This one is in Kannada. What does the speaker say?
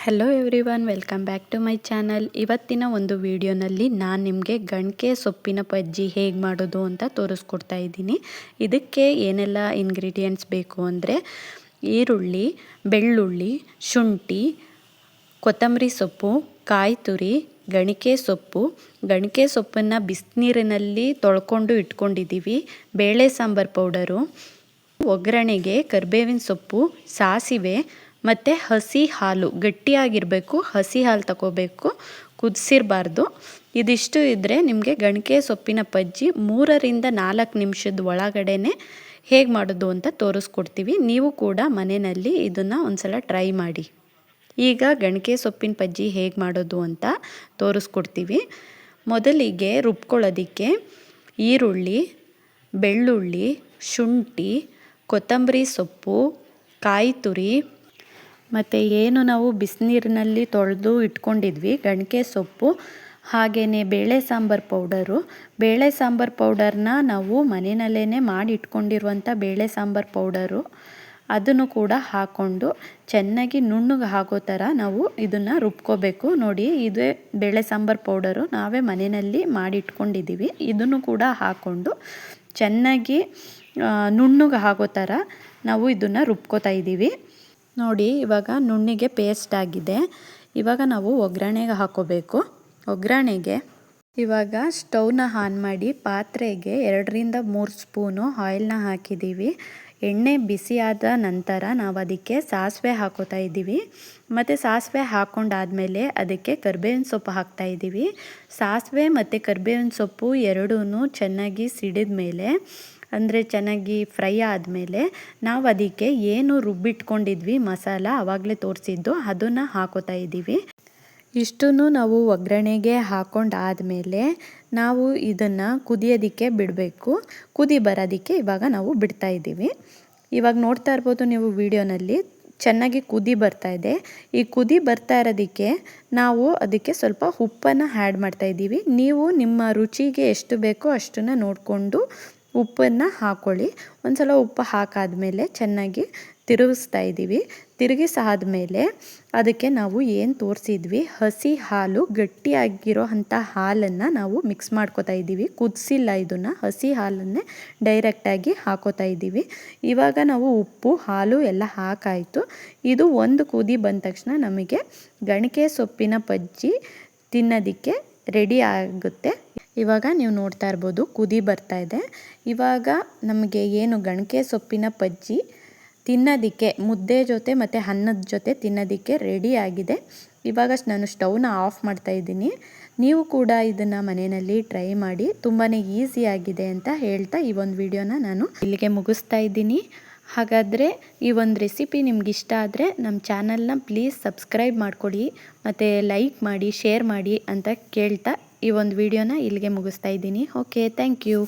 Hello everyone, welcome back to my channel. ಇವತ್ತಿನ ಒಂದು ವಿಡಿಯೋನಲ್ಲಿ ನಾನು ನಿಮಗೆ ಗಣಕೆ ಸೊಪ್ಪಿನ ಬಜ್ಜಿ ಹೇಗೆ ಮಾಡೋದು ಅಂತ ತೋರಿಸ್ಕೊಡ್ತಾ ಇದ್ದೀನಿ. ಇದಕ್ಕೆ ಏನೆಲ್ಲ ಇಂಗ್ರೀಡಿಯೆಂಟ್ಸ್ ಬೇಕು ಅಂದರೆ ಈರುಳ್ಳಿ, ಬೆಳ್ಳುಳ್ಳಿ, ಶುಂಠಿ, ಕೊತ್ತಂಬರಿ ಸೊಪ್ಪು, ಕಾಯಿ ತುರಿ, ಗಣಿಕೆ ಸೊಪ್ಪನ್ನು ಬಿಸಿನೀರಿನಲ್ಲಿ ತೊಳ್ಕೊಂಡು ಇಟ್ಕೊಂಡಿದ್ದೀವಿ, ಬೇಳೆ ಸಾಂಬಾರು ಪೌಡರು, ಒಗ್ಗರಣೆಗೆ ಕರಿಬೇವಿನ ಸೊಪ್ಪು, ಸಾಸಿವೆ ಮತ್ತು ಹಸಿ ಹಾಲು. ಗಟ್ಟಿಯಾಗಿರಬೇಕು, ಹಸಿ ಹಾಲು ತಗೋಬೇಕು, ಕುದಿಸಿರಬಾರ್ದು. ಇದಿಷ್ಟು ಇದ್ದರೆ ನಿಮಗೆ ಗಣಕೆ ಸೊಪ್ಪಿನ ಬಜ್ಜಿ 3ರಿಂದ 4 ನಿಮಿಷದ ಒಳಗಡೆ ಹೇಗೆ ಮಾಡೋದು ಅಂತ ತೋರಿಸ್ಕೊಡ್ತೀವಿ. ನೀವು ಕೂಡ ಮನೆಯಲ್ಲಿ ಇದನ್ನು ಒಂದ್ಸಲ ಟ್ರೈ ಮಾಡಿ. ಈಗ ಗಣಕೆ ಸೊಪ್ಪಿನ ಬಜ್ಜಿ ಹೇಗೆ ಮಾಡೋದು ಅಂತ ತೋರಿಸ್ಕೊಡ್ತೀವಿ. ಮೊದಲಿಗೆ ರುಬ್ಕೊಳ್ಳೋದಕ್ಕೆ ಈರುಳ್ಳಿ, ಬೆಳ್ಳುಳ್ಳಿ, ಶುಂಠಿ, ಕೊತ್ತಂಬರಿ ಸೊಪ್ಪು, ಕಾಯಿ ತುರಿ ಮತ್ತು ಏನು ನಾವು ಬಿಸಿನೀರಿನಲ್ಲಿ ತೊಳೆದು ಇಟ್ಕೊಂಡಿದ್ವಿ ಗಣಕೆ ಸೊಪ್ಪು, ಹಾಗೆಯೇ ಬೇಳೆ ಸಾಂಬಾರು ಪೌಡರ್ನ ನಾವು ಮನೆಯಲ್ಲೇ ಮಾಡಿ ಇಟ್ಕೊಂಡಿರುವಂಥ ಬೇಳೆ ಸಾಂಬಾರು ಪೌಡರು, ಅದನ್ನು ಕೂಡ ಹಾಕ್ಕೊಂಡು ಚೆನ್ನಾಗಿ ನುಣ್ಣಗೆ ಆಗೋ ಥರ ನಾವು ಇದನ್ನು ರುಬ್ಕೋಬೇಕು. ನೋಡಿ, ಇದೇ ಬೇಳೆ ಸಾಂಬಾರು ಪೌಡರು ನಾವೇ ಮನೆಯಲ್ಲಿ ಮಾಡಿ ಇಟ್ಕೊಂಡಿದ್ದೀವಿ. ಇದನ್ನು ಕೂಡ ಹಾಕ್ಕೊಂಡು ಚೆನ್ನಾಗಿ ನುಣ್ಣಗೆ ಆಗೋ ಥರ ನಾವು ಇದನ್ನು ರುಬ್ಕೋತಾ ಇದ್ದೀವಿ. ನೋಡಿ, ಇವಾಗ ನುಣ್ಣಿಗೆ ಪೇಸ್ಟ್ ಆಗಿದೆ. ಇವಾಗ ನಾವು ಒಗ್ಗರಣೆಗೆ ಹಾಕೋಬೇಕು. ಒಗ್ಗರಣೆಗೆ ಇವಾಗ ಸ್ಟವ್ನ ಆನ್ ಮಾಡಿ ಪಾತ್ರೆಗೆ 2ರಿಂದ 3 ಸ್ಪೂನು ಆಯಿಲ್ನ ಹಾಕಿದ್ದೀವಿ. ಎಣ್ಣೆ ಬಿಸಿಯಾದ ನಂತರ ನಾವು ಅದಕ್ಕೆ ಸಾಸಿವೆ ಹಾಕೋತಾ ಇದ್ದೀವಿ. ಮತ್ತು ಸಾಸಿವೆ ಹಾಕ್ಕೊಂಡಾದಮೇಲೆ ಅದಕ್ಕೆ ಕರಿಬೇವಿನ ಸೊಪ್ಪು ಹಾಕ್ತಾಯಿದ್ದೀವಿ. ಸಾಸಿವೆ ಮತ್ತು ಕರಿಬೇವಿನ ಸೊಪ್ಪು ಎರಡೂ ಚೆನ್ನಾಗಿ ಸಿಡಿದ ಮೇಲೆ, ಅಂದರೆ ಚೆನ್ನಾಗಿ ಫ್ರೈ ಆದಮೇಲೆ, ನಾವು ಅದಕ್ಕೆ ಏನು ರುಬ್ಬಿಟ್ಕೊಂಡಿದ್ವಿ ಮಸಾಲ, ಆವಾಗಲೇ ತೋರಿಸಿದ್ದು, ಅದನ್ನು ಹಾಕೋತಾ ಇದ್ದೀವಿ. ಇಷ್ಟನ್ನು ನಾವು ಒಗ್ಗರಣೆಗೆ ಹಾಕ್ಕೊಂಡಾದಮೇಲೆ ನಾವು ಇದನ್ನು ಕುದಿಯೋದಕ್ಕೆ ಬಿಡಬೇಕು. ಕುದಿ ಬರೋದಕ್ಕೆ ಇವಾಗ ನಾವು ಬಿಡ್ತಾ ಇದ್ದೀವಿ. ಇವಾಗ ನೋಡ್ತಾ ಇರ್ಬೋದು ನೀವು ವಿಡಿಯೋನಲ್ಲಿ, ಚೆನ್ನಾಗಿ ಕುದಿ ಬರ್ತಾ ಇದೆ. ಈ ಕುದಿ ಬರ್ತಾ ಇರೋದಕ್ಕೆ ನಾವು ಅದಕ್ಕೆ ಸ್ವಲ್ಪ ಉಪ್ಪನ್ನು ಆ್ಯಡ್ ಮಾಡ್ತಾ ಇದ್ದೀವಿ. ನೀವು ನಿಮ್ಮ ರುಚಿಗೆ ಎಷ್ಟು ಬೇಕೋ ಅಷ್ಟನ್ನು ನೋಡಿಕೊಂಡು ಉಪ್ಪನ್ನು ಹಾಕ್ಕೊಳ್ಳಿ. ಒಂದು ಸಲ ಉಪ್ಪು ಹಾಕಾದ್ಮೇಲೆ ಚೆನ್ನಾಗಿ ತಿರುಗಿಸ್ತಾ ಇದ್ದೀವಿ. ತಿರುಗಿಸಾದ್ಮೇಲೆ ಅದಕ್ಕೆ ನಾವು ಏನು ತೋರಿಸಿದ್ವಿ ಹಸಿ ಹಾಲು, ಗಟ್ಟಿಯಾಗಿರೋ ಅಂಥ ಹಾಲನ್ನು ನಾವು ಮಿಕ್ಸ್ ಮಾಡ್ಕೋತಾ ಇದ್ದೀವಿ. ಕುದಿಸಿಲ್ಲ, ಇದನ್ನು ಹಸಿ ಹಾಲನ್ನೇ ಡೈರೆಕ್ಟಾಗಿ ಹಾಕೋತಾ ಇದ್ದೀವಿ. ಇವಾಗ ನಾವು ಉಪ್ಪು, ಹಾಲು ಎಲ್ಲ ಹಾಕಾಯಿತು. ಇದು ಒಂದು ಕುದಿ ಬಂದ ತಕ್ಷಣ ನಮಗೆ ಗಣಕೆ ಸೊಪ್ಪಿನ ಬಜ್ಜಿ ತಿನ್ನೋದಕ್ಕೆ ರೆಡಿ ಆಗುತ್ತೆ. ಇವಾಗ ನೀವು ನೋಡ್ತಾ ಇರ್ಬೋದು ಕುದಿ ಬರ್ತಾ ಇದೆ. ಇವಾಗ ನಮಗೆ ಏನು ಗಣಕೆ ಸೊಪ್ಪಿನ ಬಜ್ಜಿ ತಿನ್ನೋದಕ್ಕೆ ಮುದ್ದೆ ಜೊತೆ ಮತ್ತು ಅನ್ನದ ಜೊತೆ ತಿನ್ನೋದಕ್ಕೆ ರೆಡಿ ಆಗಿದೆ. ಇವಾಗ ನಾನು ಸ್ಟವ್ನ ಆಫ್ ಮಾಡ್ತಾ ಇದ್ದೀನಿ. ನೀವು ಕೂಡ ಇದನ್ನು ಮನೆಯಲ್ಲಿ ಟ್ರೈ ಮಾಡಿ, ತುಂಬಾ ಈಸಿಯಾಗಿದೆ ಅಂತ ಹೇಳ್ತಾ ಈ ಒಂದು ವಿಡಿಯೋನ ನಾನು ಇಲ್ಲಿಗೆ ಮುಗಿಸ್ತಾ ಇದ್ದೀನಿ. ಹಾಗಾದರೆ ಈ ಒಂದು ರೆಸಿಪಿ ನಿಮ್ಗೆ ಇಷ್ಟ ಆದರೆ ನಮ್ಮ ಚಾನಲ್ನ ಪ್ಲೀಸ್ ಸಬ್ಸ್ಕ್ರೈಬ್ ಮಾಡ್ಕೊಳ್ಳಿ ಮತ್ತು ಲೈಕ್ ಮಾಡಿ, ಶೇರ್ ಮಾಡಿ ಅಂತ ಕೇಳ್ತಾ ಈ ಒಂದು ವಿಡಿಯೋನ ಇಲ್ಲಿಗೆ ಮುಗಿಸ್ತಾ ಇದ್ದೀನಿ. Okay, thank you.